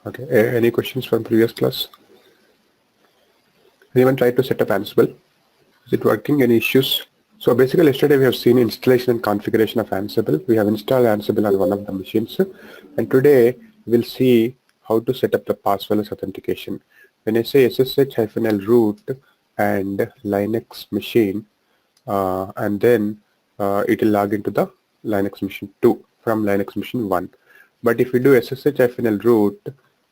Okay. Any questions from previous class? Anyone tried to set up Ansible? Is it working? Any issues? So basically yesterday we have seen installation and configuration of Ansible. We have installed Ansible on one of the machines, and today we'll see how to set up the passwordless authentication. When I say ssh-l root and Linux machine, and then it will log into the Linux machine 2 from Linux machine 1. But if we do ssh-l root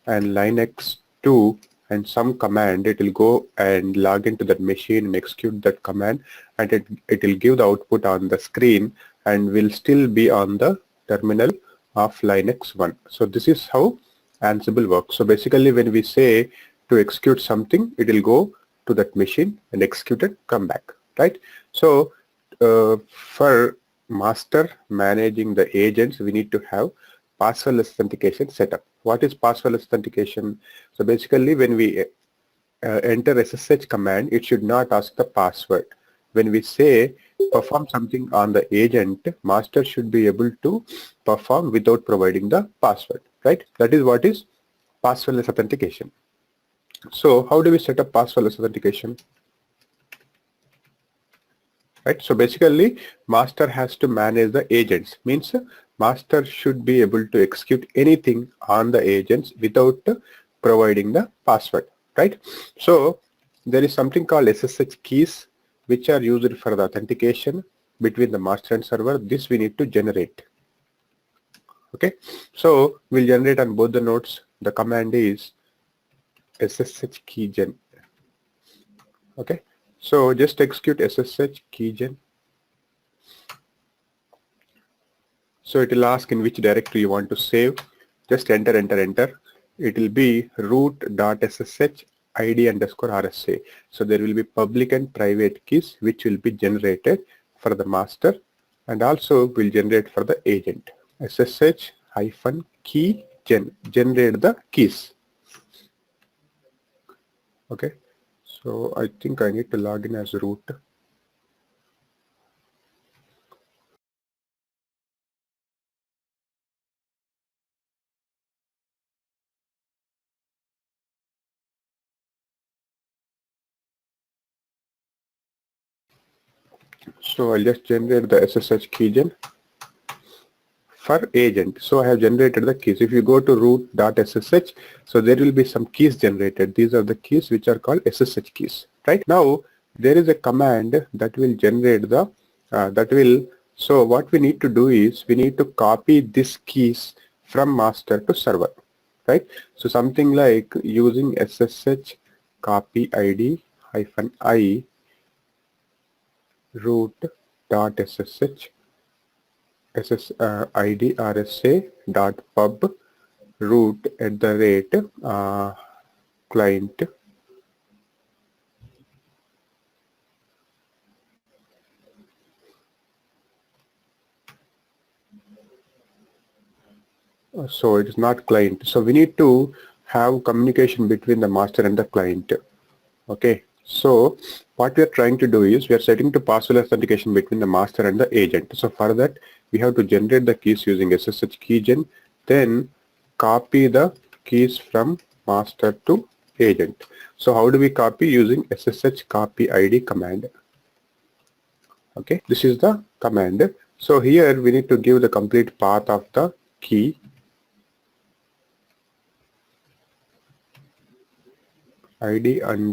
and Linux 2 and some command, it will go and log into that machine and execute that command, and it will give the output on the screen and will still be on the terminal of Linux 1. So this is how Ansible works. So basically when we say to execute something, it will go to that machine and execute it, come back, right? So for master managing the agents, we need to have passwordless authentication setup. What is passwordless authentication? So basically when we enter SSH command, it should not ask the password. When we say perform something on the agent, master should be able to perform without providing the password, right? That is what is passwordless authentication. So how do we set up passwordless authentication? Right, so basically master has to manage the agents, means master should be able to execute anything on the agents without providing the password, right? So there is something called SSH keys which are used for the authentication between the master and server. This we need to generate. Okay, so we'll generate on both the nodes. The command is SSH keygen. Okay, so just execute SSH keygen. So it will ask in which directory you want to save. Just enter. It will be root.ssh id_rsa. So there will be public and private keys which will be generated for the master, and also will generate for the agent. SSH-key generate the keys. Okay. So I think I need to log in as root. So I'll just generate the SSH keygen for agent. So I have generated the keys. If you go to root.ssh, so there will be some keys generated. These are the keys which are called SSH keys, right? Now there is a command that will generate the so what we need to do is we need to copy these keys from master to server, right? So something like using SSH copy ID -i root.ssh id rsa dot pub root @client. So it is not client. So we need to have communication between the master and the client. Okay. So what we are trying to do is we are setting to password authentication between the master and the agent. So for that we have to generate the keys using SSH keygen, then copy the keys from master to agent. So how do we copy? Using SSH copy ID command. Okay, this is the command. So here we need to give the complete path of the key. id_rsa.pub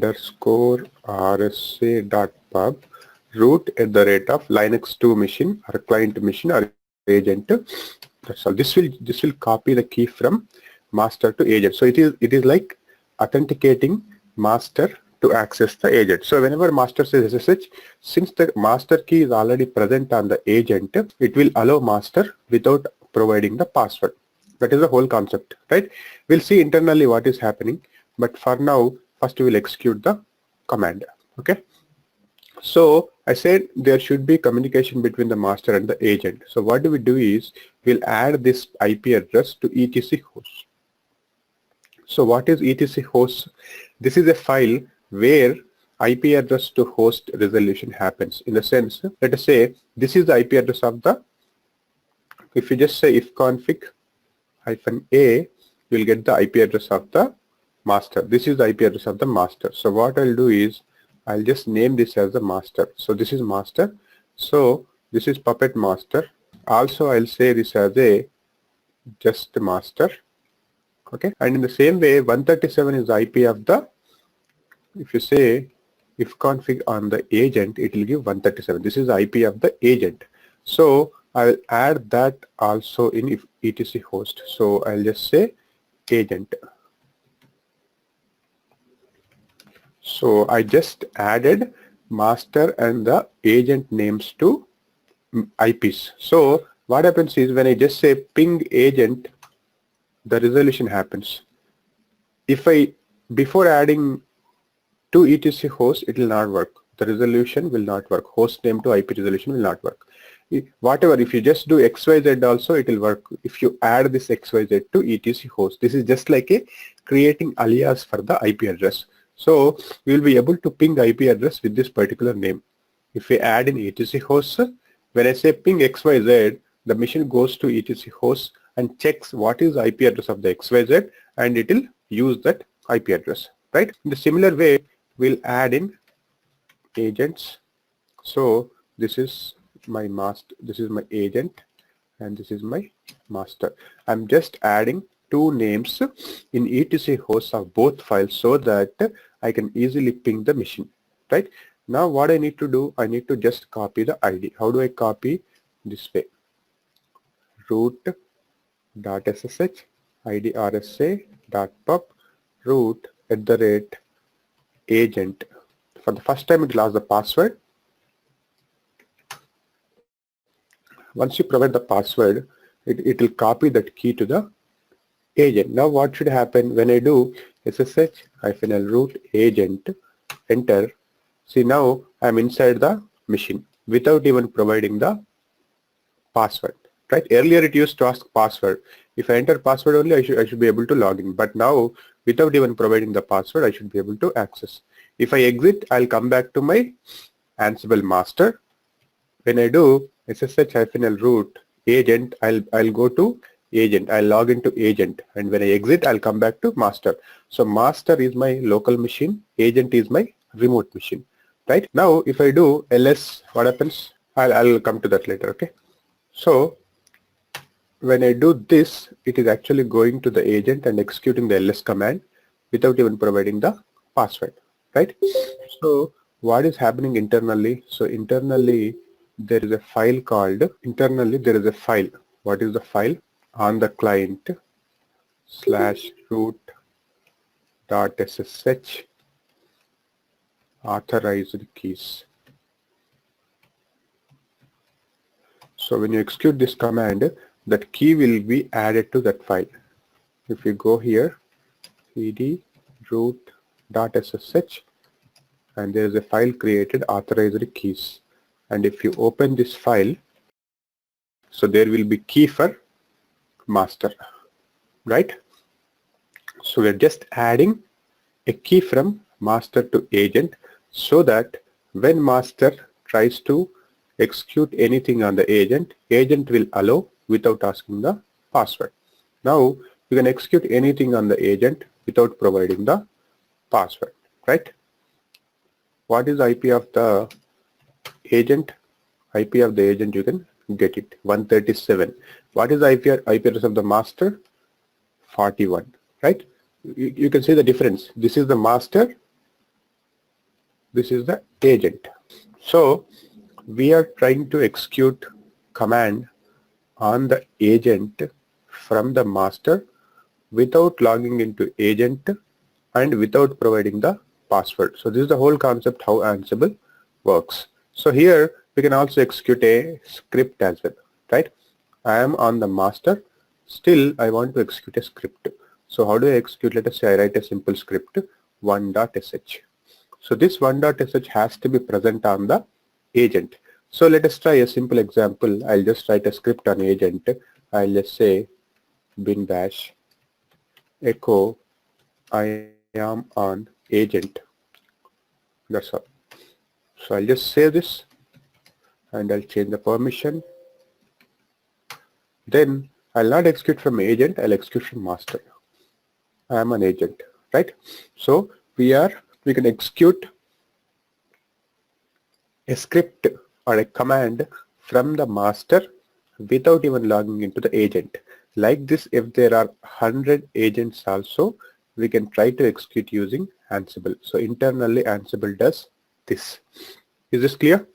root @ Linux 2 machine or client machine or agent. That's all. This will copy the key from master to agent. So it is like authenticating master to access the agent. So whenever master says SSH, since the master key is already present on the agent, it will allow master without providing the password. That is the whole concept, right? We'll see internally what is happening, but for now first we will execute the command. Okay, so I said there should be communication between the master and the agent. So what do we do is we'll add this IP address to etc host. So what is etc host? This is a file where IP address to host resolution happens. In the sense, let us say this is the IP address of the, if you just say ifconfig -a, you will get the IP address of the master. This is the IP address of the master. So what I'll do is I'll just name this as the master. So this is master. So this is Puppet master. Also I'll say this as a just master. Okay, and in the same way 137 is the IP of the, if you say if config on the agent, it will give 137. This is the IP of the agent. So I'll add that also in if etc host. So I'll just say agent. So I just added master and the agent names to IPs. So what happens is when I just say ping agent, the resolution happens. If I, before adding to etc host, it will not work. The resolution will not work. Host name to IP resolution will not work. Whatever, if you just do XYZ also, it will work. If you add this XYZ to etc host, this is just like a creating alias for the IP address. So we will be able to ping IP address with this particular name. If we add in etc host, when I say ping XYZ, the machine goes to etc host and checks what is the IP address of the XYZ, and it will use that IP address, right? In the similar way, we'll add in agents. So this is my master, this is my agent, and this is my master. I'm just adding two names in etc hosts of both files so that I can easily ping the machine, right? Now what I need to do, I need to just copy the ID. How do I copy? This way, root.ssh id rsa.pub root @agent. For the first time it will ask the password. Once you provide the password, it will copy that key to the agent. Now what should happen when I do ssh-l root agent, enter? See, now I'm inside the machine without even providing the password, right? Earlier it used to ask password. If I enter password only, I should be able to log in. But now without even providing the password, I should be able to access. If I exit, I'll come back to my Ansible master. When I do ssh-l root agent, I'll go to agent. I'll log into agent, and when I exit, I'll come back to master. So master is my local machine, agent is my remote machine, right? Now if I do ls, what happens? I'll come to that later. Okay, so when I do this, it is actually going to the agent and executing the ls command without even providing the password, right? So what is happening internally? So internally there is a file called, what is the file? On the client /root.ssh authorized keys. So when you execute this command, that key will be added to that file. If you go here, cd root.ssh, and there is a file created, authorized keys. And if you open this file, so there will be key for master, right? So we're just adding a key from master to agent so that when master tries to execute anything on the agent, agent will allow without asking the password. Now you can execute anything on the agent without providing the password, right? What is IP of the agent? IP of the agent, you can get it, 137. What is the IP address of the master? 41, right? You can see the difference. This is the master, this is the agent. So we are trying to execute command on the agent from the master without logging into agent and without providing the password. So this is the whole concept how Ansible works. So here we can also execute a script as well, right? I am on the master, still I want to execute a script. So how do I execute? Let us say I write a simple script 1.sh. So this 1.sh has to be present on the agent. So let us try a simple example. I'll just write a script on agent. I'll just say bin bash echo I am on agent. That's all. So I'll just save this and I'll change the permission. Then I'll not execute from agent, I'll execute from master. I am an agent, right? So we can execute a script or a command from the master without even logging into the agent. Like this, if there are 100 agents also, we can try to execute using Ansible. So internally Ansible does this. Is this clear?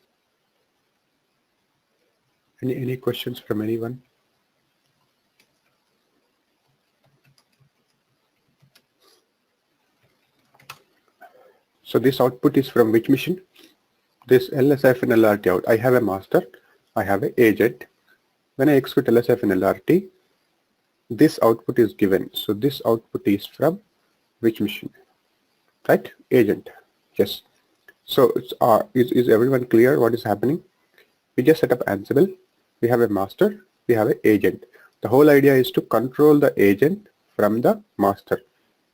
Any questions from anyone? So this output is from which machine? This LSF and LRT out. I have a master, I have an agent. When I execute LSF and LRT, this output is given. So this output is from which machine? Right? Agent. Yes. So is everyone clear what is happening? We just set up Ansible. We have a master, we have an agent. The whole idea is to control the agent from the master,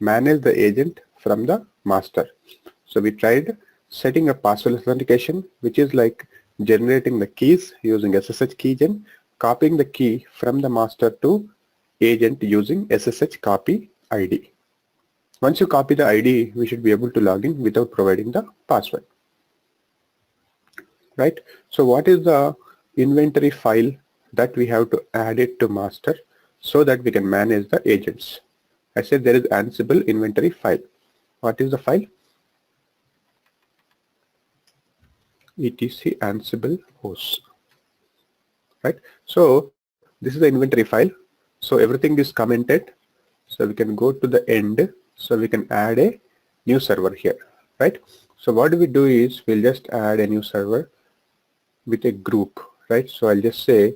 manage the agent from the master. So we tried setting up password authentication, which is like generating the keys using SSH keygen, copying the key from the master to agent using SSH copy ID. Once you copy the ID, we should be able to log in without providing the password. Right? So what is the inventory file that we have to add it to master so that we can manage the agents? I said there is Ansible inventory file. What is the file? etc Ansible host. Right? So this is the inventory file. So everything is commented. So we can go to the end. So we can add a new server here. Right? So what we do is we'll just add a new server with a group, right? So I'll just say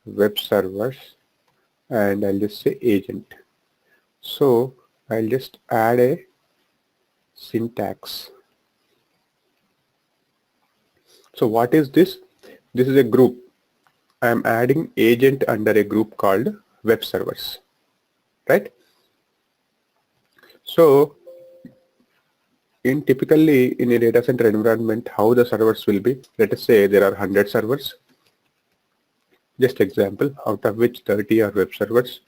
web servers and I'll just say agent. So I'll just add a syntax. So what is this? This is a group. I'm adding agent under a group called web servers, right? So typically in a data center environment, how the servers will be, let us say there are 100 servers. Just example, out of which 30 are web servers,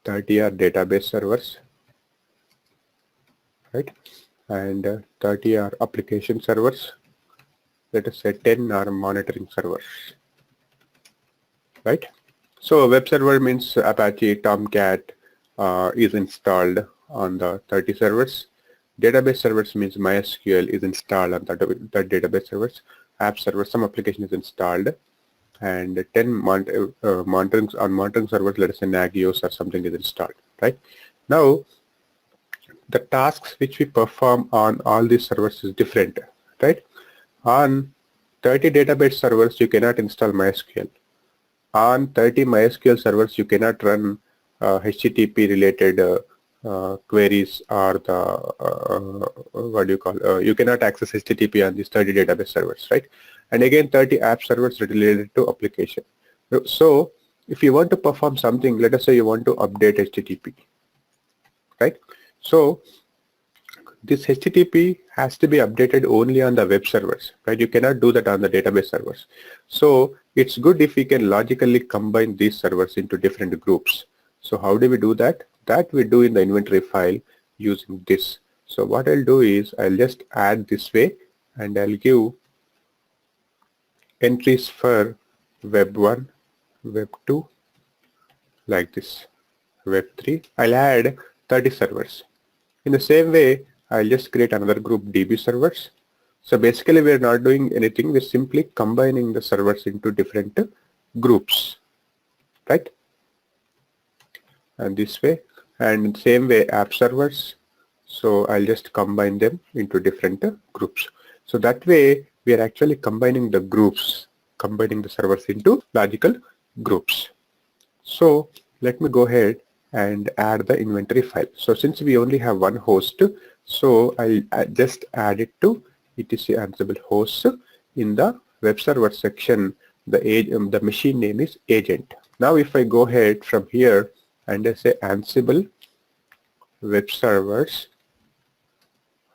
30 are database servers, right? And 30 are application servers. Let us say 10 are monitoring servers, right? So a web server means Apache Tomcat is installed on the 30 servers. Database servers means MySQL is installed on the database servers. App server, some application is installed, and 10 monitoring servers, let us say Nagios or something is installed, right? Now the tasks which we perform on all these servers is different, right? On 30 database servers, you cannot install MySQL. On 30 MySQL servers, you cannot run HTTP related queries or you cannot access HTTP on these 30 database servers, right? And again, 30 app servers related to application. So if you want to perform something, let us say you want to update HTTP, right? So this HTTP has to be updated only on the web servers, right? You cannot do that on the database servers. So it's good if we can logically combine these servers into different groups. So how do we do that? That we do in the inventory file using this. So what I'll do is I'll just add this way and I'll give entries for web 1, web 2, like this, web 3. I'll add 30 servers. In the same way, I'll just create another group DB servers. So basically we're not doing anything, we're simply combining the servers into different groups, right? And this way, and same way app servers. So I'll just combine them into different groups. So that way we are actually combining the groups, combining the servers into logical groups. So let me go ahead and add the inventory file. So since we only have one host, so I'll just add it to etc Ansible hosts. In the web server section, the machine name is agent. Now if I go ahead from here and I say Ansible web servers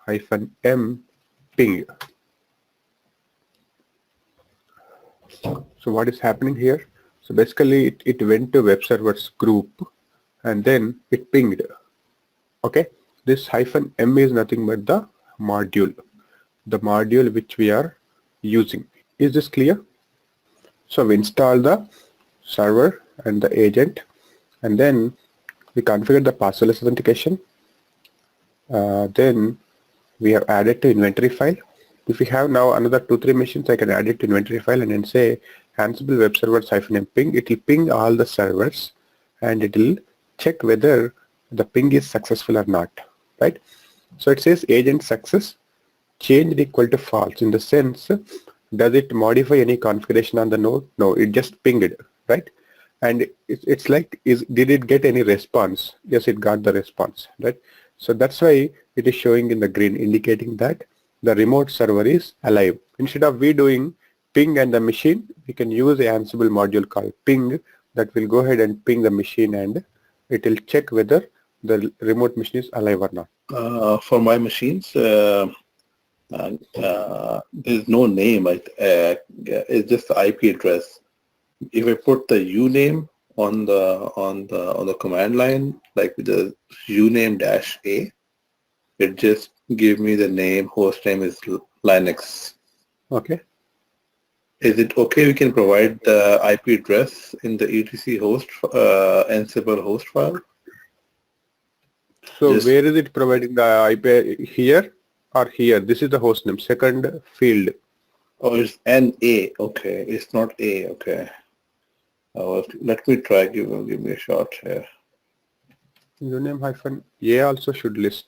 -m ping. So what is happening here? So basically it went to web servers group and then it pinged. Okay, this -m is nothing but the module which we are using. Is this clear? So we install the server and the agent, and then we configure the passwordless authentication. Then we have added to inventory file. If we have now another 2-3 machines, I can add it to inventory file and then say Ansible web server -m ping. It will ping all the servers and it will check whether the ping is successful or not, right? So it says agent success changed equal to false. In the sense, does it modify any configuration on the node? No, it just pinged, right? And it's like, did it get any response? Yes, it got the response, right? So that's why it is showing in the green, indicating that the remote server is alive. Instead of we doing ping and the machine, we can use a Ansible module called ping that will go ahead and ping the machine, and it will check whether the remote machine is alive or not. For my machines, there's no name. It's just the IP address. If I put the uname on the command line, like with the uname -a, it just give me the name. Host name is Linux. Okay. Is it okay? We can provide the IP address in the etc host Ansible host file. So where is it providing the IP? Here or here? This is the host name, second field. Oh, it's NA. Okay, it's not A. Okay. Let me try. Give me a shot here. Uname -a also should list.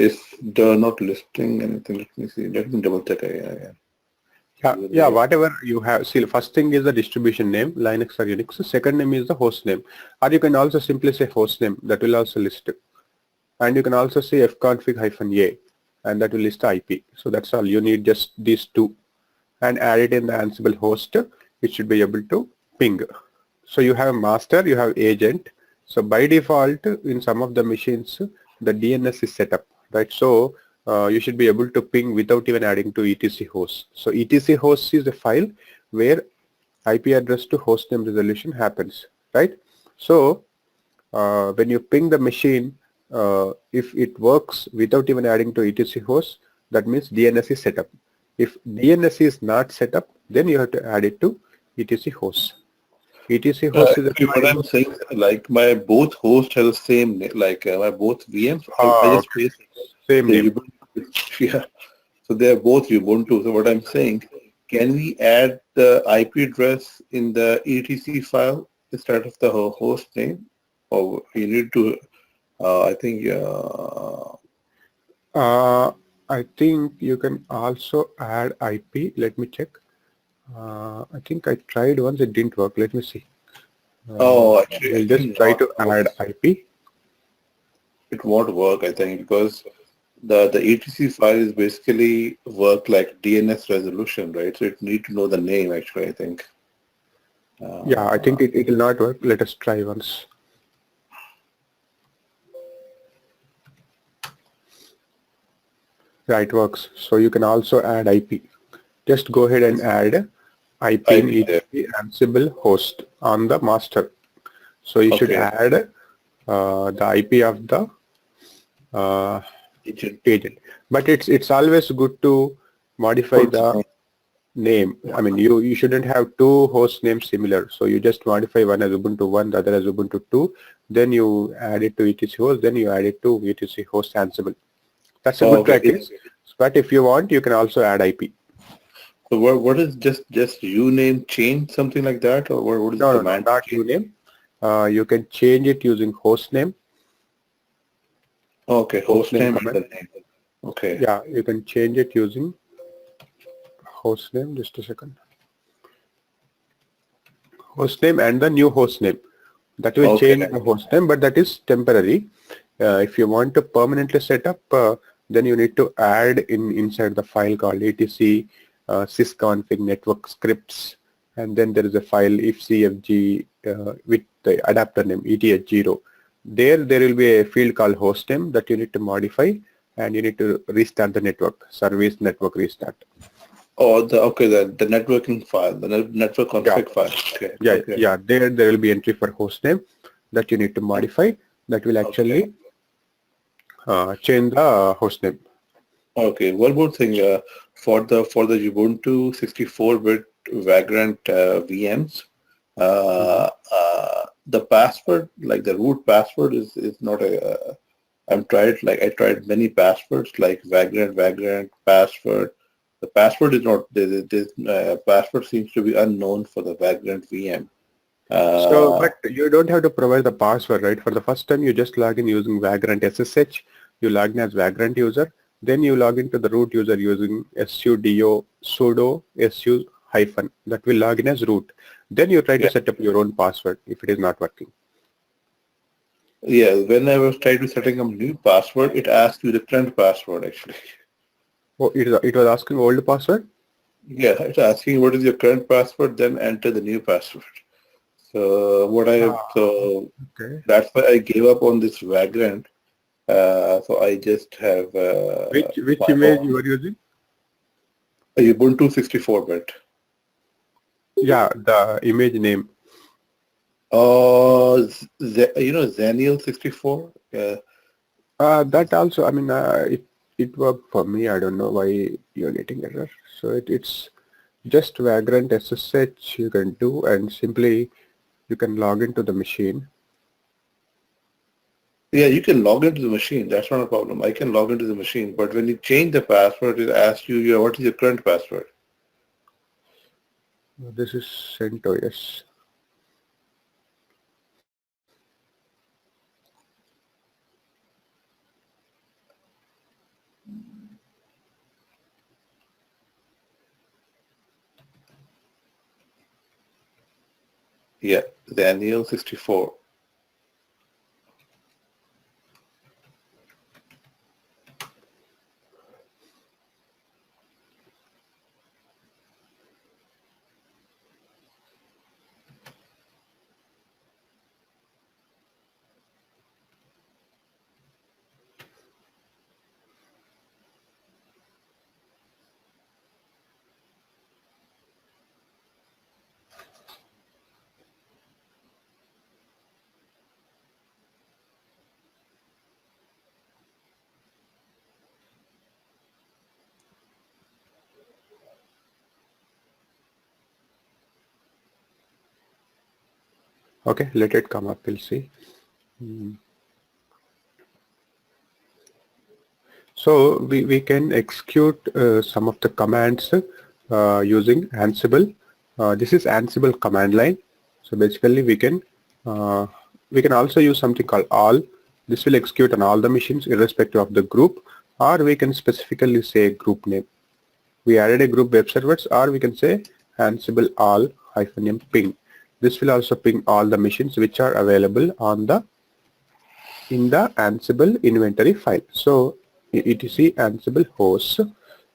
If they're not listing anything, let me see. Let me double check again. Yeah, whatever you have. See, first thing is the distribution name, Linux or Unix. Second name is the host name. Or you can also simply say host name, that will also list it. And you can also say fconfig -a, and that will list the IP. So that's all. You need just these two. And add it in the Ansible host. It should be able to ping. So you have master, you have agent. So by default, in some of the machines, the DNS is set up, right? So you should be able to ping without even adding to etc host. So etc host is the file where IP address to host name resolution happens, right? So when you ping the machine, if it works without even adding to etc host, that means DNS is set up. If DNS is not set up, then you have to add it to etc host. etc host is what I'm saying, like my both hosts have the same name, like my both VMs. I just paste same name. Yeah. So they are both Ubuntu. So what I'm saying, can we add the IP address in the etc file instead of the host name, or you need to? I think. I think you can also add IP. Let me check. I think I tried once, it didn't work. Let me see. Actually, we'll just try to add IP. It won't work, I think, because the etc file is basically work like DNS resolution, right? So it need to know the name, actually, I think. Yeah, I think it will not work. Let us try once. Yeah, it works. So you can also add IP. Just go ahead and add IP in Ansible host on the master. So you should add the IP of the agent. But it's always good to modify the name. I mean, you shouldn't have two host names similar. So you just modify one as Ubuntu 1, the other as Ubuntu 2. Then you add it to etc host. Then you add it to etc host Ansible. That's a good practice. But if you want, you can also add IP. So what is just uname change, something like that, or what is the command? No, not uname. You can change it using host name. Okay, host name and the name. Okay. Yeah, you can change it using host name. Just a second. Host name and the new host name. That will change the host name, but that is temporary. If you want to permanently set up, then you need to add inside the file called etc sysconfig network scripts, and then there is a file ifcfg with the adapter name eth0. There will be a field called host name that you need to modify, and you need to restart the network, service network restart. Oh, the networking file, the network config file. Okay. Yeah. There will be entry for host name that you need to modify, that will actually change the host name. Okay, one more thing. For the Ubuntu 64-bit Vagrant VMs, the password, like the root password, is not a. I tried many passwords like Vagrant password. The password is not. This password seems to be unknown for the Vagrant VM. So, but you don't have to provide the password, right? For the first time, you just log in using Vagrant SSH. You log in as Vagrant user. Then you log into the root user using sudo su hyphen. That will log in as root. Then you try to set up your own password if it is not working. Yeah, when I was trying to setting up new password, it asked you the current password actually. Oh, it was asking old password? Yeah, it's asking what is your current password, then enter the new password. So Okay. that's why I gave up on this Vagrant. So I just have Which my image own you are using? Ubuntu 64-bit. Yeah, the image name. Xenial 64. That also, I mean, it worked for me. I don't know why you're getting error. So it's just Vagrant SSH you can do, and simply you can log into the machine. Yeah, you can log into the machine. That's not a problem. I can log into the machine, but when you change the password, it asks you, what is your current password? This is CentOS. Yeah, Xenial 64. Okay, let it come up. We'll see. So we can execute some of the commands using Ansible. This is Ansible command line. So basically we can also use something called all. This will execute on all the machines irrespective of the group, or we can specifically say group name. We added a group web servers, or we can say Ansible all -m ping. This will also ping all the machines which are available on the in the Ansible inventory file. So etc Ansible hosts.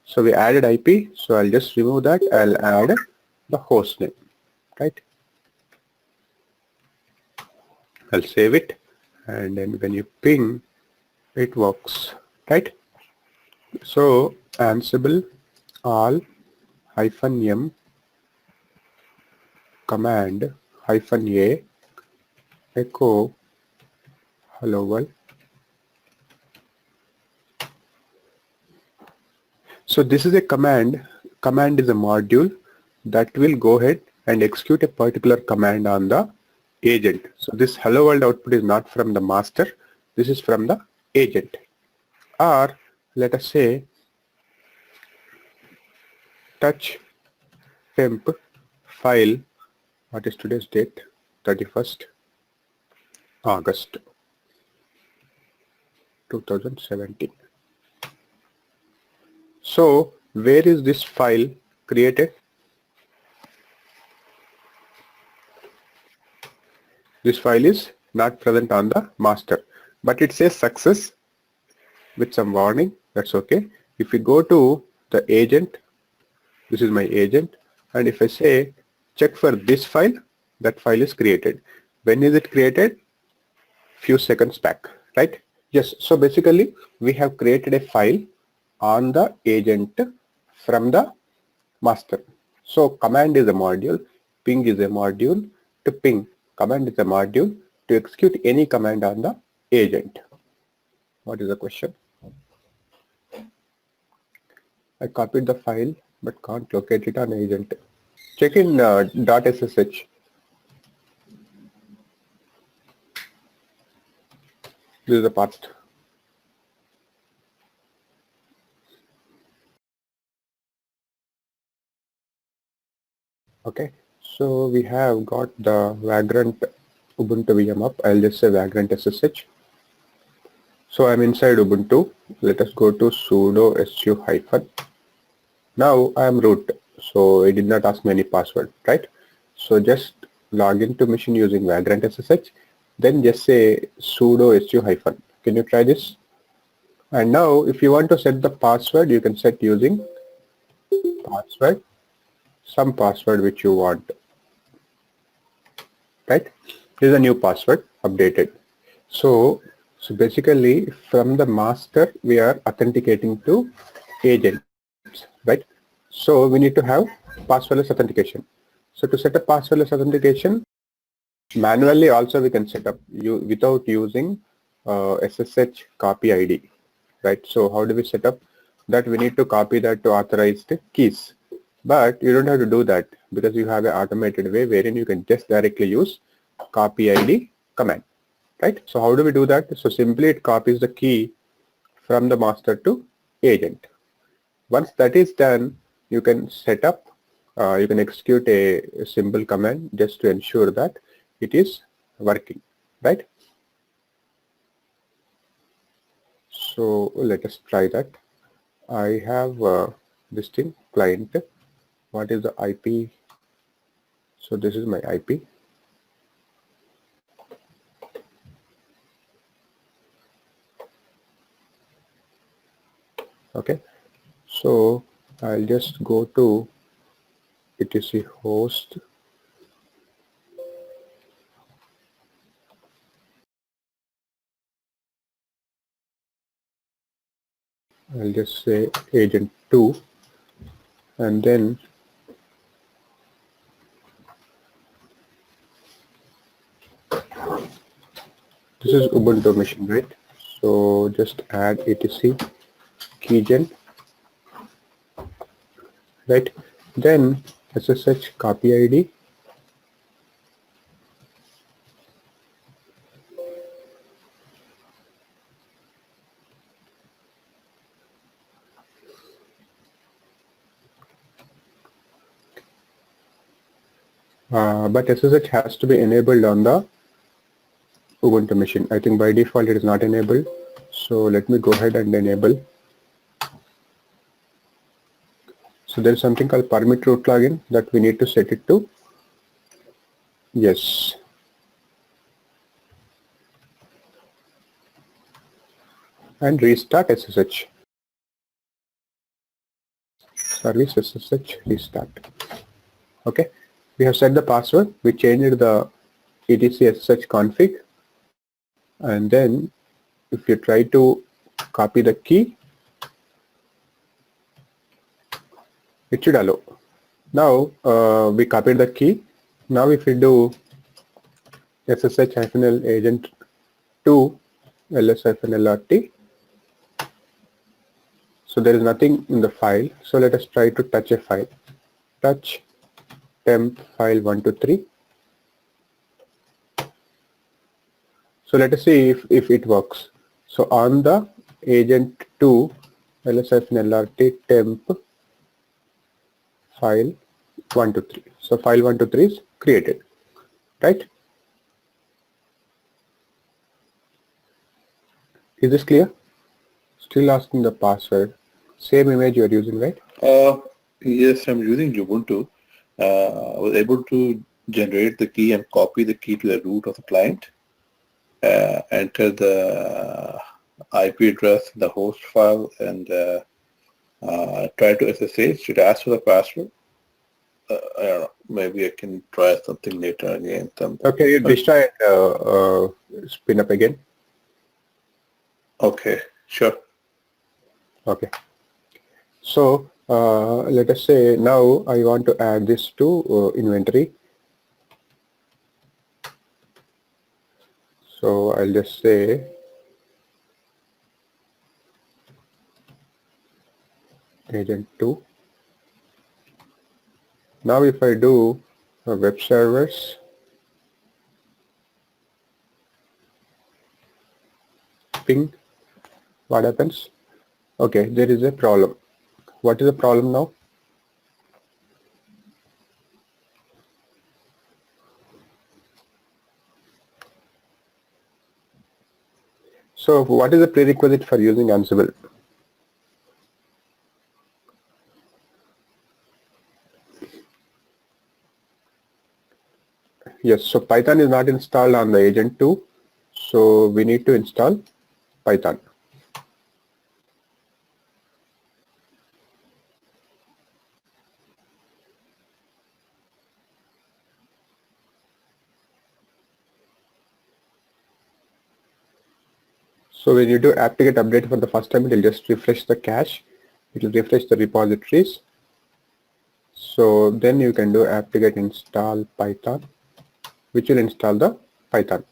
So we added IP. So I'll just remove that. I'll add the host name, right? I'll save it, and then when you ping, it works, right? So Ansible all -m command -a echo hello world. So this is a command. Command is a module that will go ahead and execute a particular command on the agent. So this hello world output is not from the master. This is from the agent. Or let us say touch temp file. What is today's date? 31st August 2017. So where is this file created? This file is not present on the master, but it says success with some warning. That's okay. If we go to the agent, this is my agent, and if I say check for this file, that file is created. When is it created? Few seconds back, right? Yes. So basically we have created a file on the agent from the master. So command is a module, ping is a module to ping. Command is a module to execute any command on the agent. What is the question? I copied the file but can't locate it on agent. Check in .ssh. This is the path. Okay, so we have got the Vagrant Ubuntu VM up. I'll just say Vagrant SSH. So I'm inside Ubuntu. Let us go to sudo su hyphen. Now I'm root, so it did not ask me any password, right? So just log into machine using Vagrant SSH, then just say sudo su hyphen. Can you try this? And now if you want to set the password, you can set using password, some password which you want, right? This is a new password updated. So basically from the master we are authenticating to agents, right? So we need to have passwordless authentication. So to set up passwordless authentication, manually also we can set up without using SSH copy ID, right? So how do we set up that? We need to copy that to authorized keys, but you don't have to do that because you have an automated way wherein you can just directly use copy ID command, right? So how do we do that? So simply it copies the key from the master to agent. Once that is done, you can set up, you can execute a simple command just to ensure that it is working, right? So let us try that. I have this thing client. What is the IP? So this is my IP. Okay. So I'll just go to etc host. I'll just say agent 2 and then this is Ubuntu machine, right? So just add etc keygen, right? Then SSH copy ID. But SSH has to be enabled on the Ubuntu machine. I think by default it is not enabled. So let me go ahead and enable. So there is something called permit root login that we need to set it to yes. And restart SSH. Service SSH restart. Okay. We have set the password. We changed the etc SSH config. And then if you try to copy the key, it should allow. Now we copied the key. Now if we do SSH-L agent 2 ls-lrt, so there is nothing in the file. So let us try to touch a file. Touch temp file 123. So let us see if it works. So on the agent 2 ls-lrt temp file 123. So file 123 is created, right? Is this clear? Still asking the password. Same image you are using, right? Yes, I'm using Ubuntu. I was able to generate the key and copy the key to the root of the client. Enter the IP address in the host file and try to SSH. It asks for the password. I don't know. Maybe I can try something later again. Okay, you destroy it. Spin up again. Okay, sure. Okay. So let us say now I want to add this to inventory. So I'll just say agent 2. Now if I do web servers, ping, what happens? Okay, there is a problem. What is the problem now? So what is the prerequisite for using Ansible? Yes, so Python is not installed on the agent 2, so we need to install Python. So when you do apt-get update for the first time, it will just refresh the cache, it will refresh the repositories. So then you can do apt-get install Python, which will install the Python.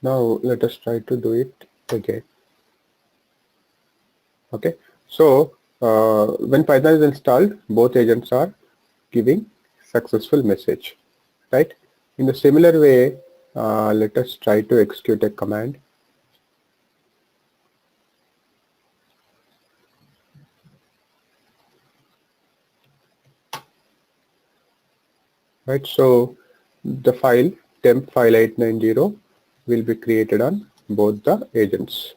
Now let us try to do it again. Okay, so when Python is installed, both agents are giving successful message, right? In the similar way, let us try to execute a command. Right, so the file temp file 890 will be created on both the agents.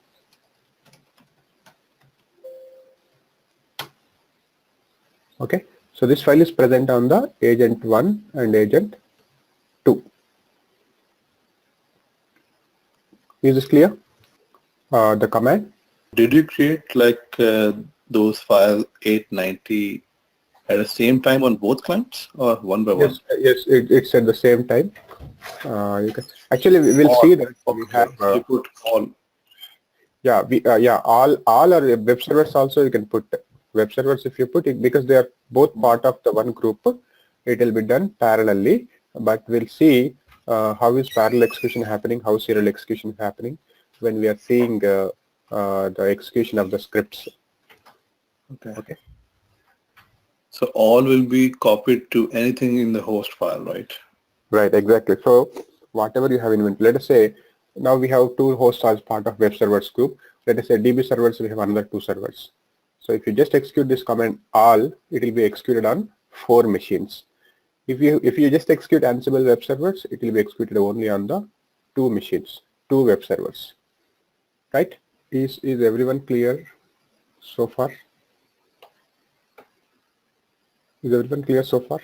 Okay, so this file is present on the agent 1 and agent 2. Is this clear? The command? Did you create like those files 890 at the same time on both clients or one by one? Yes, it's at the same time. You can actually we will All. see that we Okay. have You put all. all are web servers. Also you can put web servers. If you put it, because they are both part of the one group, it will be done parallelly, but we'll see how is parallel execution happening, how serial execution is happening when we are seeing the execution of the scripts. Okay. So all will be copied to anything in the host file, right? Right, exactly. So whatever you have invented, let us say now we have 2 hosts as part of web servers group. Let us say DB servers, we have another 2 servers. So if you just execute this command all, it will be executed on 4 machines. If you just execute Ansible web servers, it will be executed only on the 2 machines, 2 web servers. Right? Is everyone clear so far? Is everyone clear so far?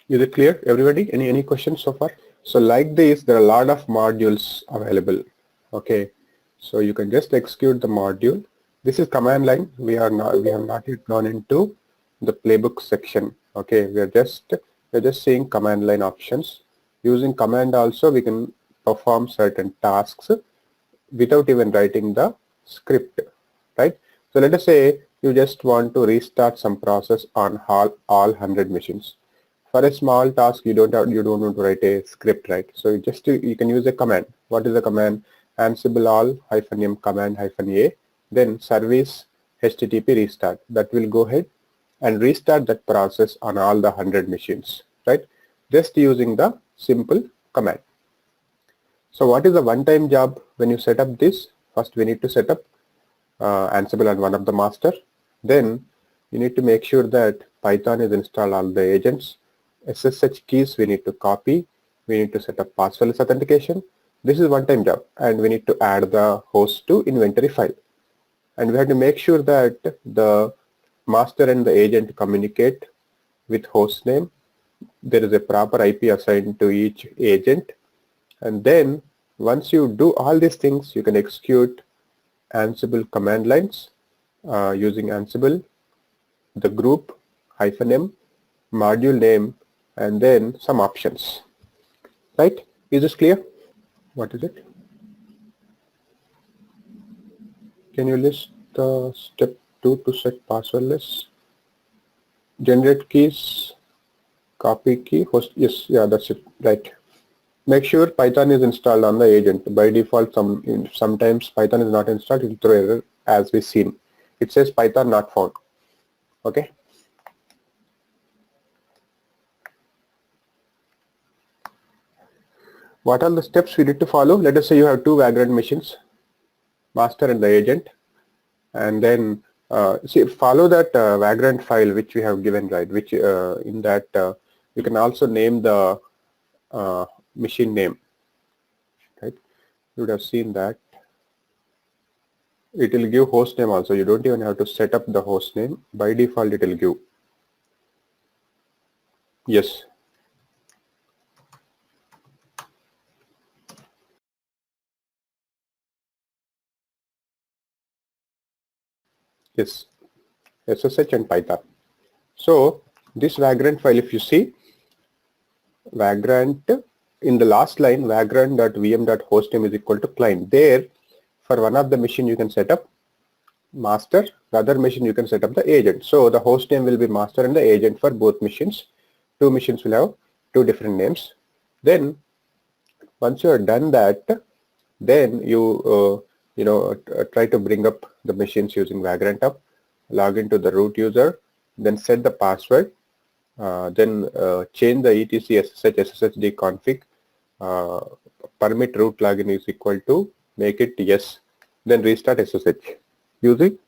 Is it clear, everybody? Any questions so far? So like this, there are a lot of modules available. Okay, so you can just execute the module. This is command line. We have not yet gone into the playbook section. Okay, we're just seeing command line options. Using command also, we can perform certain tasks without even writing the script, right? So let us say you just want to restart some process on all 100 machines. For a small task, you don't want to write a script, right? So you can use a command. What is the command? Ansible all -m command -a, then service http restart. That will go ahead and restart that process on all the 100 machines, right? Just using the simple command. So what is the one-time job when you set up this? First, we need to set up Ansible on one of the master. Then you need to make sure that Python is installed all the agents. SSH keys we need to copy. We need to set up passwordless authentication. This is one-time job, and we need to add the host to inventory file. And we have to make sure that the master and the agent communicate with host name. There is a proper IP assigned to each agent. And then once you do all these things, you can execute Ansible command lines using Ansible, the group -m, module name, and then some options. Right? Is this clear? What is it? Can you list step 2 to set passwordless? Generate keys. copy key host. Yes, yeah, that's it. Right. Make sure Python is installed on the agent. By default, sometimes Python is not installed. It will throw error as we seen. It says Python not found. Okay. What are the steps we need to follow? Let us say you have two Vagrant machines, master and the agent, and then follow that Vagrant file which we have given, right? Which in that you can also name the machine name, right? You would have seen that. It will give host name also. You don't even have to set up the host name. By default, it will give. Yes. Yes. SSH and Python. So this Vagrant file, if you see, Vagrant in the last line, vagrant.vm.hostname is equal to client. There, for one of the machine you can set up master, the other machine you can set up the agent. So the host name will be master and the agent for both machines. Two machines will have two different names. Then once you are done that, then you try to bring up the machines using Vagrant Up, log into the root user, then set the password, then change the etc sshd config, permit root login is equal to, make it yes, then restart SSH using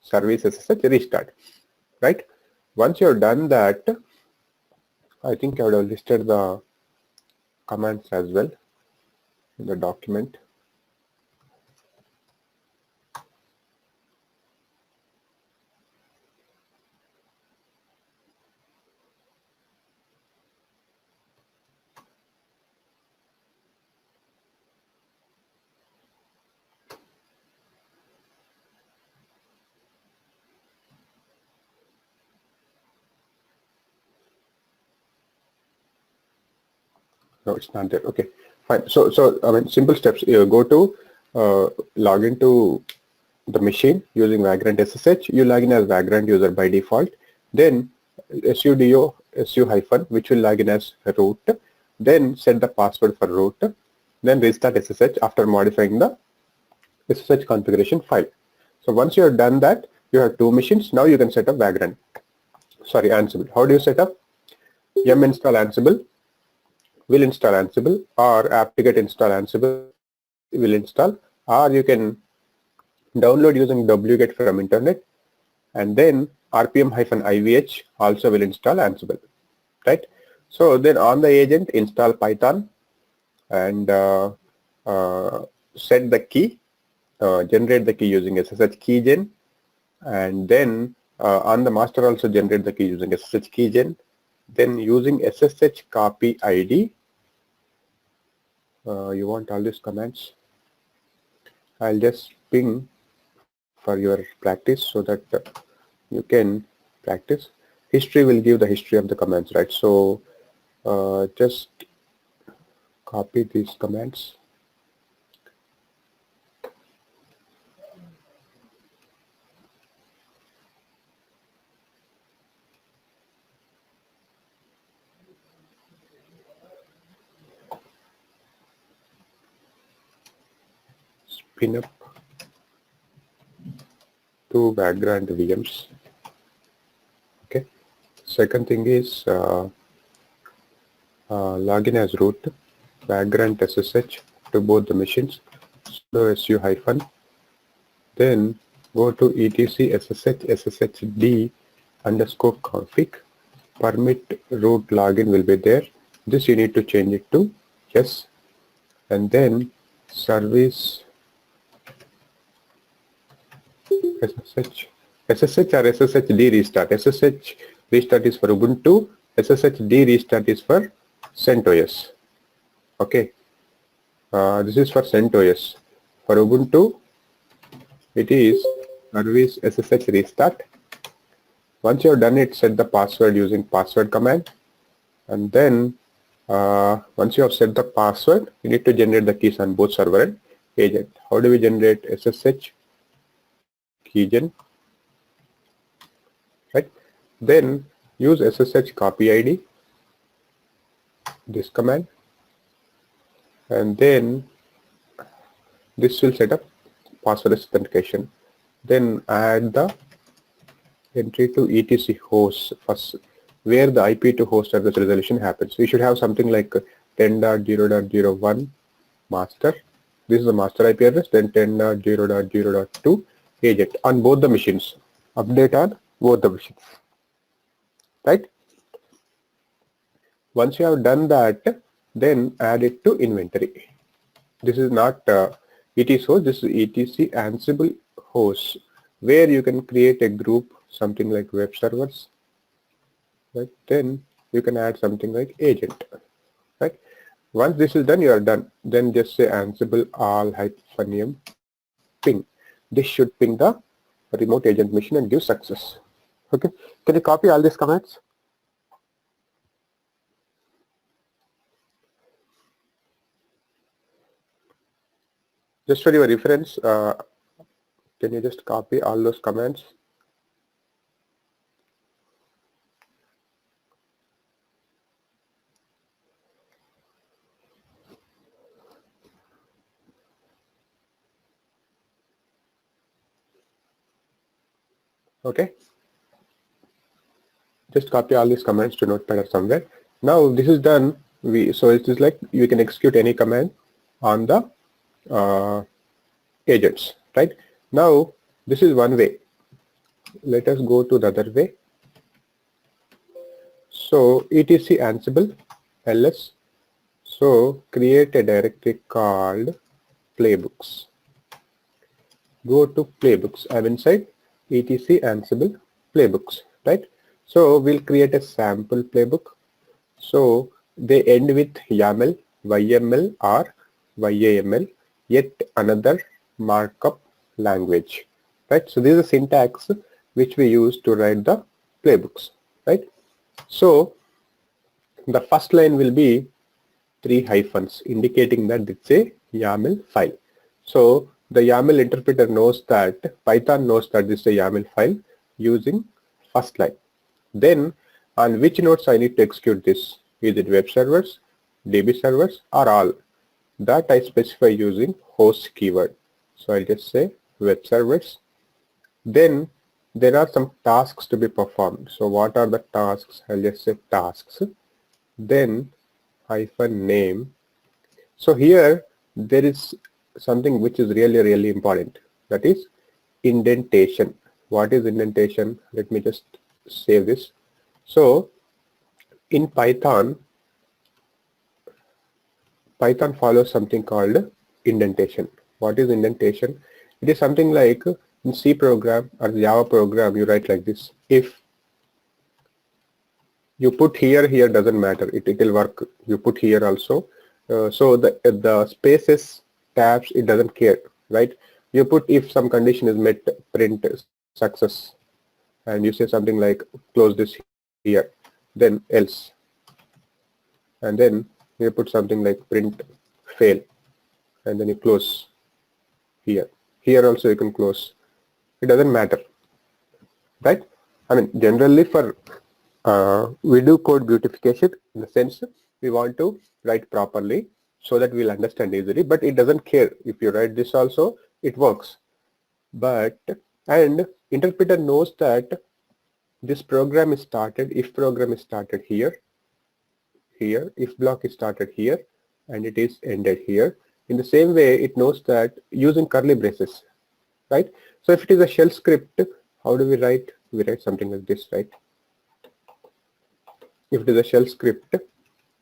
service SSH restart, right? Once you're done that, I think I would have listed the commands as well in the document. No, it's not there. Okay, fine. So I mean, simple steps. You go to log into the machine using Vagrant SSH. You log in as Vagrant user by default. Then sudo su hyphen, which will log in as root. Then set the password for root. Then restart SSH after modifying the SSH configuration file. So once you have done that, you have two machines. Now you can set up Vagrant. Sorry, Ansible. How do you set up? Yum install Ansible will install Ansible, or apt-get install Ansible will install, or you can download using wget from internet, and then rpm-ivh also will install Ansible, right? So then on the agent, install Python and set the key, generate the key using SSH keygen, and then on the master also generate the key using SSH keygen. Then using SSH copy ID, you want all these commands. I'll just ping for your practice so that you can practice. History will give the history of the commands, right? So just copy these commands. Spin up two Vagrant VMs. Okay. Second thing is login as root, Vagrant SSH to both the machines, sudo su hyphen, then go to etc sshd underscore config, permit root login will be there. This you need to change it to yes, and then service SSH or SSHD restart. SSH restart is for Ubuntu, SSHD restart is for CentOS. Okay, this is for CentOS. For Ubuntu, it is service SSH restart. Once you have done it, set the password using password command, and then once you have set the password, you need to generate the keys on both server and agent. How do we generate SSH keygen? Right. Then use SSH copy ID, this command, and then this will set up password authentication. Then add the entry to etc host first, where the IP to host address resolution happens. We should have something like 10.0.01 master. This is the master IP address, then 10.0.0.2 agent on both the machines. Update on both the machines. Right? Once you have done that, then add it to inventory. This is not etc host, this is etc Ansible host, where you can create a group, something like web servers. Right? Then you can add something like agent. Right? Once this is done, you are done. Then just say Ansible all-m ping. This should ping the remote agent machine and give success. Okay. Can you copy all these commands? Just for your reference, can you just copy all those commands? Okay. Just copy all these commands to Notepad or somewhere. Now this is done. So it is like you can execute any command on the agents, right? Now this is one way. Let us go to the other way. So etc Ansible ls. So create a directory called playbooks. Go to playbooks. I'm inside etc Ansible playbooks, right? So we'll create a sample playbook. So they end with YAML, YML or YAML, yet another markup language, right? So this is the syntax which we use to write the playbooks, right? So the first line will be 3 hyphens indicating that it's a YAML file. So the YAML interpreter knows that, Python knows that this is a YAML file using first line. Then on which nodes I need to execute this? Is it web servers, DB servers or all? That I specify using host keyword. So I'll just say web servers. Then there are some tasks to be performed. So what are the tasks? I'll just say tasks. Then hyphen name. So here there is something which is really important. That is indentation. What is indentation? Let me just save this. So in Python follows something called indentation. What is indentation? It is something like in C program or Java program you write like this. If you put here doesn't matter, it will work. You put here also. So the spaces, tabs, it doesn't care, right? You put if some condition is met, print success, and you say something like close this here, then else, and then you put something like print fail, and then you close here. Here also you can close. It doesn't matter, right? I mean, generally for we do code beautification in the sense we want to write properly so that we'll understand easily, but it doesn't care if you write this also, it works. But and interpreter knows that this program is started, if program is started here, if block is started here, and it is ended here. In the same way, it knows that using curly braces, right? So if it is a shell script, how do we write? We write something like this, right? If it is a shell script,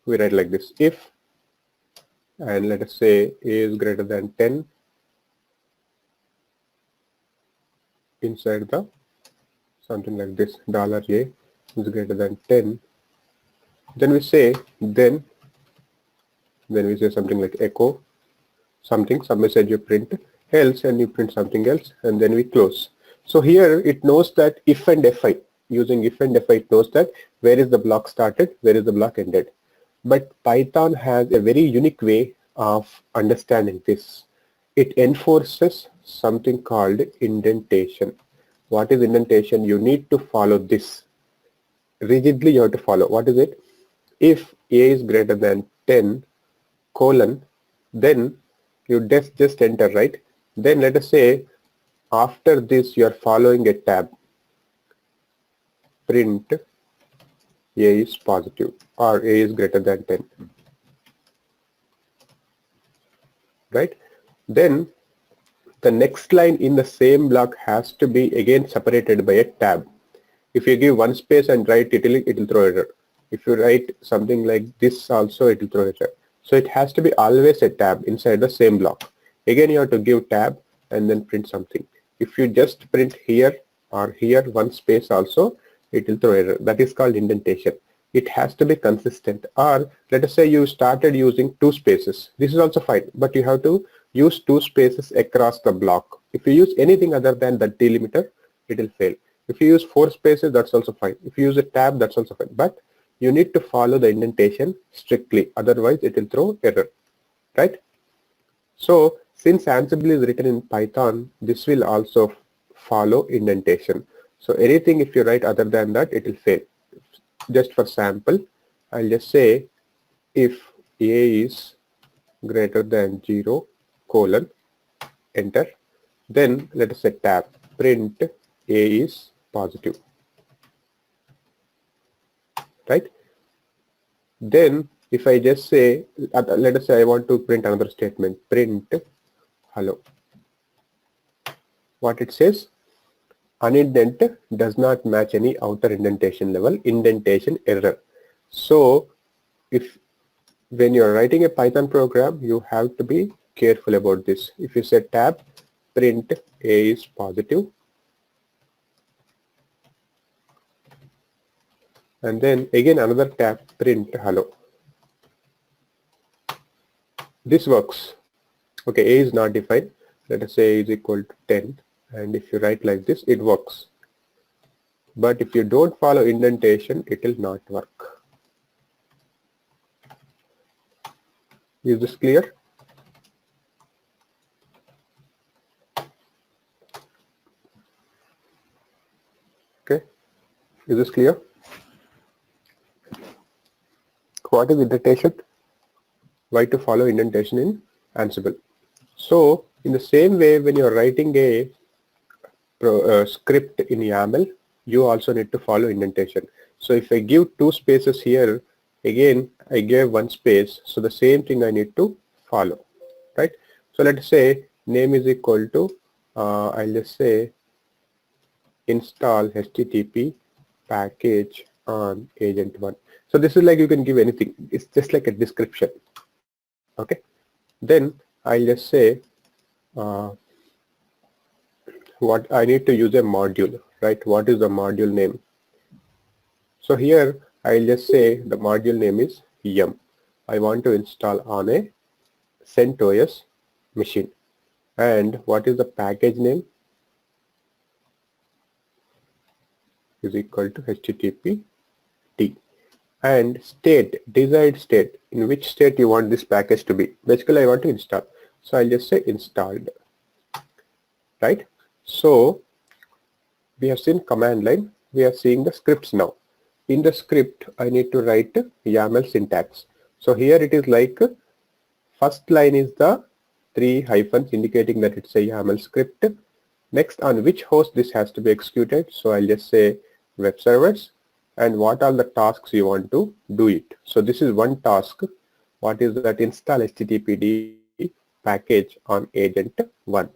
we write like this: if, and let us say a is greater than 10 inside the something like this, $a is greater than 10, then we say then we say something like echo something, some message you print, else, and you print something else, and then we close. So here it knows that if and fi, using if and fi, it knows that where is the block started, where is the block ended. But Python has a very unique way of understanding this. It enforces something called indentation. What is indentation? You need to follow this. rigidly you have to follow. What is it? If A is greater than 10 colon, then you just enter, right? Then let us say after this you are following a tab, print A is positive or A is greater than 10, right? Then the next line in the same block has to be again separated by a tab. If you give one space and write it will throw error. If you write something like this also, it will throw error. So it has to be always a tab inside the same block. Again you have to give tab and then print something. If you just print here or here one space also, it will throw error. That is called indentation. It has to be consistent. Or let us say you started using two spaces. This is also fine, but you have to use two spaces across the block. If you use anything other than the delimiter, it will fail. If you use four spaces, that's also fine. If you use a tab, that's also fine. But you need to follow the indentation strictly. Otherwise, it will throw error, right? So since Ansible is written in Python, this will also follow indentation. So anything if you write other than that, it will fail. Just for sample, I'll just say if A is greater than 0 colon, enter. Then let us say tab, print A is positive, right? Then if I just say, let us say I want to print another statement, print hello. What it says, unindent does not match any outer indentation level, indentation error. So if when you're writing a Python program, you have to be careful about this. If you say tab, print A is positive, and then again another tab, print hello. This works. Okay, A is not defined. Let us say A is equal to 10, and if you write like this, it works. But if you don't follow indentation, it will not work. Is this clear? Okay, is this clear? What is indentation? Why to follow indentation in Ansible? So in the same way, when you're writing a script in YAML, you also need to follow indentation. So if I give two spaces here, again I gave one space, so the same thing I need to follow, right? So let's say name is equal to I'll just say install HTTP package on agent1. So this is like you can give anything. It's just like a description. Okay. Then I'll just say what I need to use a module, right? What is the module name? So here I'll just say the module name is yum. I want to install on a CentOS machine. And what is the package name? Is equal to HTTP T. And state, desired state, in which state you want this package to be. Basically I want to install. So I'll just say installed, right? So we have seen command line, we are seeing the scripts now. In the script I need to write YAML syntax. So here it is like first line is the 3 hyphens indicating that it's a YAML script. Next, on which host this has to be executed. So I'll just say web servers, and what are the tasks you want to do it. So this is one task. What is that? Install HTTPD package on agent 1.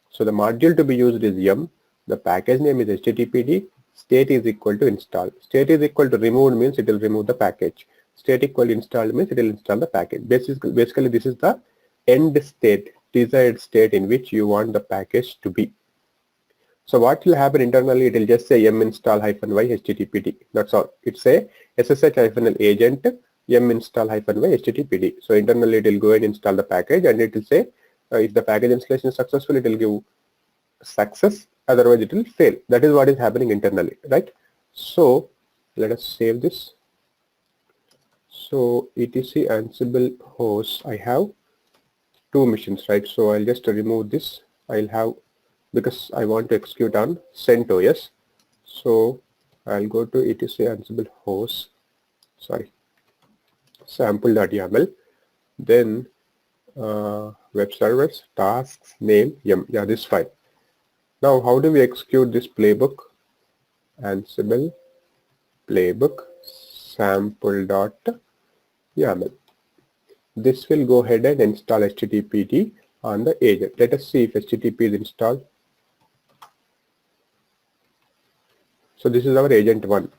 So the module to be used is yum. The package name is HTTPD. State is equal to install. State is equal to removed means it will remove the package. State equal to installed means it will install the package. Basically this is the end state, desired state in which you want the package to be. So what will happen internally, it will just say yum install -y HTTPD. That's all. It's a SSH-l agent yum install -y HTTPD. So internally it will go and install the package, and it will say if the package installation is successful, it will give success, otherwise it will fail. That is what is happening internally, right? So let us save this. So etc Ansible host, I have two machines, right? So I'll just remove this. I'll have, because I want to execute on CentOS. So I'll go to etc ansible host, sorry, sample.yaml, then web servers, tasks, name, yum. Yeah, this file. Now, how do we execute this playbook? Ansible playbook sample.yaml. This will go ahead and install HTTPD on the agent. Let us see if HTTP is installed. So this is our agent 1.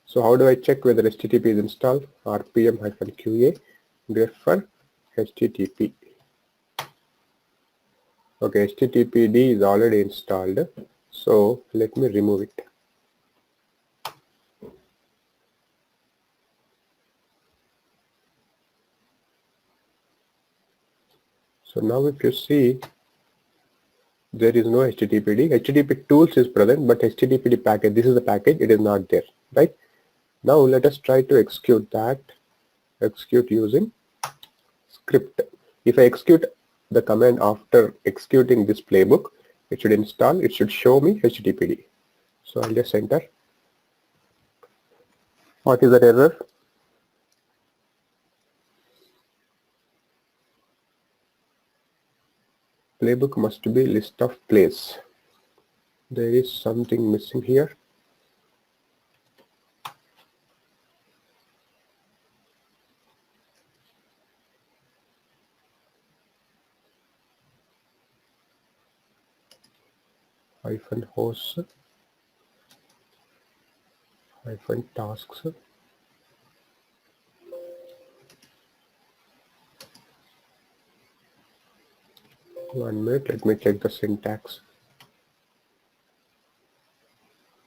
So how do I check whether HTTP is installed? rpm-qa grep for HTTP. Okay, HTTPD is already installed. So let me remove it. So now if you see, there is no HTTPD. HTTP tools is present, but HTTPD package, this is the package, it is not there, right? Now let us try to execute that. Execute using script. If I execute the command after executing this playbook, it should install, it should show me HTTPD. So I'll just enter. What is that error? Playbook must be list of plays. There is something missing here. Hyphen hosts, hyphen tasks. One minute, let me check the syntax.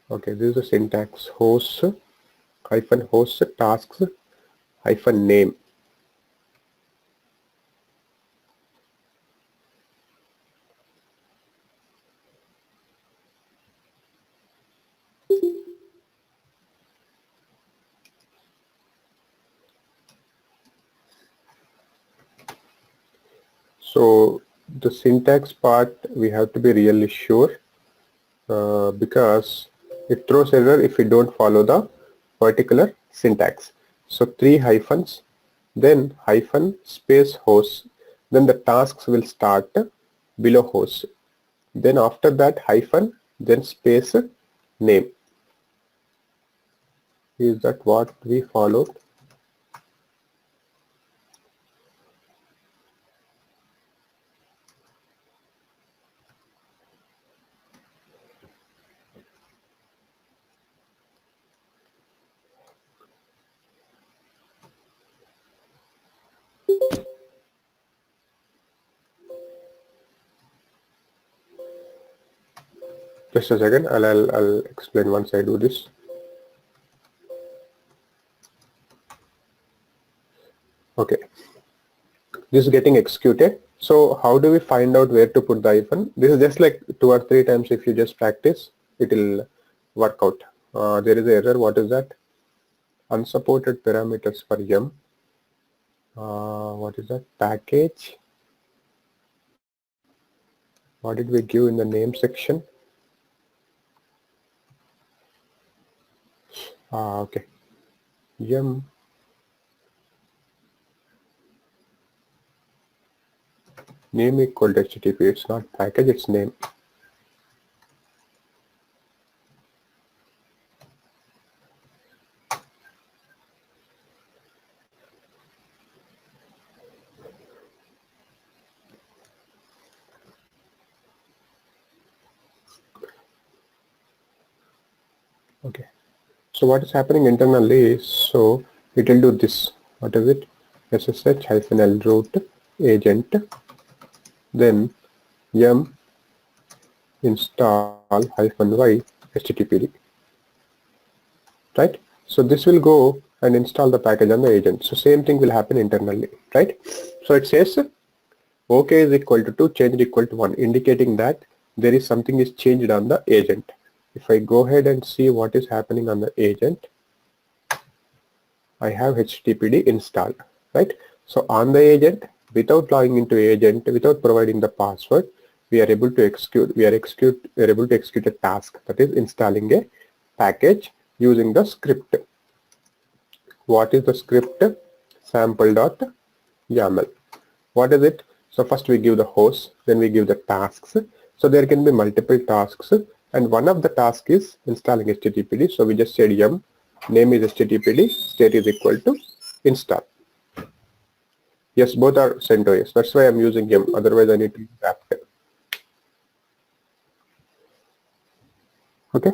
Okay, this is the syntax: hosts, hyphen hosts, tasks, hyphen name. So the syntax part we have to be really sure because it throws error if we don't follow the particular syntax. So 3 hyphens, then hyphen space host, then the tasks will start below host. Then after that hyphen, then space name. Is that what we followed? Just a second, I'll explain once I do this. Okay, this is getting executed. So how do we find out where to put the hyphen? This is just like 2 or 3 times. If you just practice, it will work out. There is an error. What is that? Unsupported parameters for yum. What is that? Package. What did we give in the name section? Okay. Yum. Name equal to HTTP. It's not package, it's name. Okay. So what is happening internally is, so it will do this. What is it? SSH-l root agent, then yum install -y HTTPD. Right? So this will go and install the package on the agent. So same thing will happen internally, right? So it says OK is equal to 2, changed equal to 1, indicating that there is something is changed on the agent. If I go ahead and see what is happening on the agent, I have HTTPD installed, right? So on the agent, without logging into agent, without providing the password, we are able to execute. We are able to execute a task, that is installing a package using the script. What is the script? Sample.yaml. What is it? So first we give the host, then we give the tasks. So there can be multiple tasks, and one of the tasks is installing HTTPD. So we just said yum, name is HTTPD, state is equal to install. Yes, both are sent to yes. That's why I'm using yum. Otherwise, I need to use apt. Okay.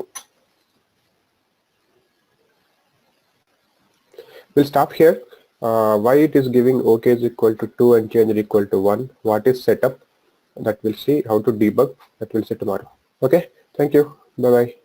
We'll stop here. Why it is giving OK is equal to 2 and change is equal to 1. What is setup? That we'll see. How to debug, that we'll see tomorrow. Okay. Thank you. Bye bye.